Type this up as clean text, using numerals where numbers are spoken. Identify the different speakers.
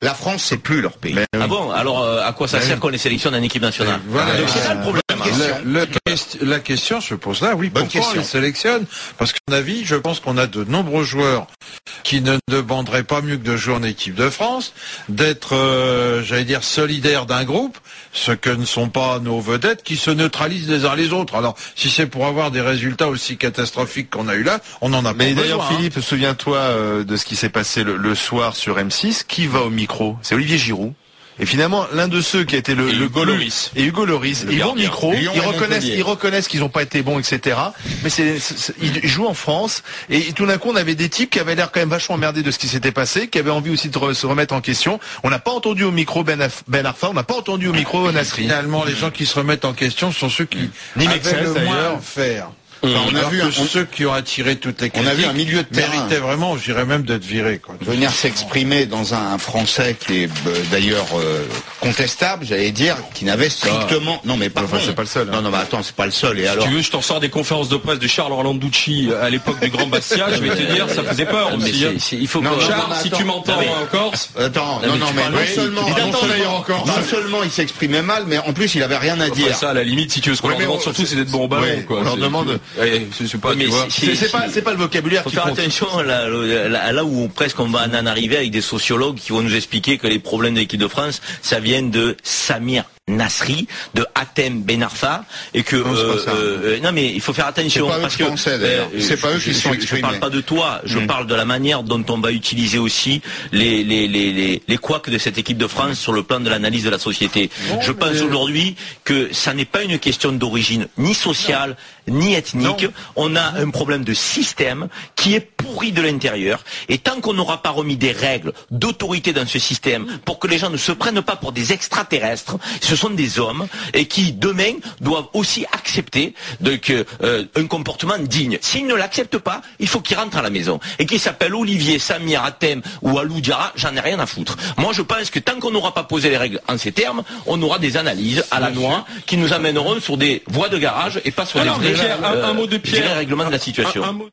Speaker 1: La France, c'est plus leur pays.
Speaker 2: Ah bon? Alors, à quoi ça sert qu'on les sélectionne en équipe nationale?
Speaker 3: Voilà.
Speaker 2: Donc c'est ça le problème.
Speaker 3: La question se pose là, oui,
Speaker 1: Bonne
Speaker 3: pourquoi
Speaker 1: question.
Speaker 3: on les sélectionne? Parce qu'à mon avis, je pense qu'on a de nombreux joueurs qui ne demanderaient pas mieux que de jouer en équipe de France, d'être, j'allais dire, solidaires d'un groupe, ce que ne sont pas nos vedettes, qui se neutralisent les uns les autres. Alors, si c'est pour avoir des résultats aussi catastrophiques qu'on a eu là, on en a pas
Speaker 4: Mais
Speaker 3: besoin.
Speaker 4: d'ailleurs, Philippe, souviens-toi de ce qui s'est passé le soir sur M6. Qui va au micro? C'est Olivier Giroud. Et finalement, l'un de ceux qui a été le
Speaker 2: Hugo Lloris.
Speaker 4: Et Hugo Lloris. Ils vont au micro,
Speaker 1: Lyon
Speaker 4: ils reconnaissent qu'ils n'ont pas été bons, etc. Mais ils jouent en France. Et tout d'un coup, on avait des types qui avaient l'air quand même vachement emmerdés de ce qui s'était passé, qui avaient envie aussi de se remettre en question. On n'a pas entendu au micro Ben Arfa, on n'a pas entendu au micro Nasri.
Speaker 3: Finalement, les gens qui se remettent en question sont ceux qui
Speaker 4: Ni
Speaker 3: avaient
Speaker 4: Mexès,
Speaker 3: le moins
Speaker 4: d'ailleurs.
Speaker 3: à faire.
Speaker 1: On a vu
Speaker 3: ceux qui ont attiré toutes les critiques
Speaker 1: on a vu un milieu de terrain
Speaker 3: méritaient vraiment, je dirais même, d'être virés, quoi.
Speaker 1: venir s'exprimer dans un français qui est d'ailleurs contestable, j'allais dire, qui n'avait strictement... Non mais pardon.
Speaker 4: Enfin, c'est pas le seul, hein.
Speaker 1: Non mais attends, c'est pas le seul. Et alors
Speaker 5: Tu veux, je t'en sors des conférences de presse de Charles Orlanducci à l'époque du Grand Bastia, je vais te dire, ça faisait peur
Speaker 2: Mais
Speaker 5: aussi.
Speaker 2: il faut
Speaker 1: Non,
Speaker 2: que...
Speaker 1: mais
Speaker 5: Charles,
Speaker 1: attends,
Speaker 5: si tu m'entends
Speaker 2: non, mais-
Speaker 5: en Corse,
Speaker 1: Attends,
Speaker 2: Non, mais
Speaker 1: non
Speaker 2: tu
Speaker 1: mais
Speaker 2: parles-
Speaker 1: non
Speaker 2: oui,
Speaker 1: seulement,
Speaker 4: il attend
Speaker 1: non
Speaker 4: d'ailleurs
Speaker 1: seulement,
Speaker 4: encore.
Speaker 1: non seulement il s'exprimait mal, mais en plus il avait rien à
Speaker 5: enfin,
Speaker 1: dire.
Speaker 5: ça à la limite, si tu veux, ce qu'on
Speaker 4: Oui,
Speaker 5: leur
Speaker 4: mais
Speaker 5: demande
Speaker 4: on-
Speaker 5: surtout, c'est d'être bon au ballon,
Speaker 4: ouais,
Speaker 5: quoi.
Speaker 4: on leur
Speaker 5: C'est-
Speaker 4: demande-
Speaker 5: Ouais, c'est pas,
Speaker 2: Oui, mais
Speaker 5: tu vois.
Speaker 4: C'est pas le vocabulaire
Speaker 2: Faut
Speaker 4: qui
Speaker 2: faire
Speaker 4: compte.
Speaker 2: attention là où on va en arriver avec des sociologues qui vont nous expliquer que les problèmes de l'équipe de France, ça vient de Samir Nasri, de Hatem Ben Arfa, et que
Speaker 1: Non, c'est pas ça.
Speaker 2: non mais il faut faire attention
Speaker 1: C'est pas eux
Speaker 2: parce
Speaker 1: qui
Speaker 2: que
Speaker 1: pensaient, d'ailleurs. C'est pas eux qui se sont
Speaker 2: je
Speaker 1: exprimés.
Speaker 2: parle pas de toi, je parle de la manière dont on va utiliser aussi les couacs de cette équipe de France sur le plan de l'analyse de la société. Je pense aujourd'hui que ça n'est pas une question d'origine ni sociale ni ethnique. On a un problème de système qui est pourri de l'intérieur, et tant qu'on n'aura pas remis des règles d'autorité dans ce système pour que les gens ne se prennent pas pour des extraterrestres, ce sont des hommes et qui demain doivent aussi accepter un comportement digne. S'ils ne l'acceptent pas, il faut qu'ils rentrent à la maison. Et qu'ils s'appellent Olivier, Samir, Hatem ou Alou Diarra, j'en ai rien à foutre. Moi je pense que tant qu'on n'aura pas posé les règles en ces termes, on aura des analyses à la noix qui nous amèneront sur des voies de garage et pas sur
Speaker 5: Alors,
Speaker 2: des vrais
Speaker 5: Pierre, un mot de Pierre.
Speaker 2: règlements de la situation.
Speaker 5: Un mot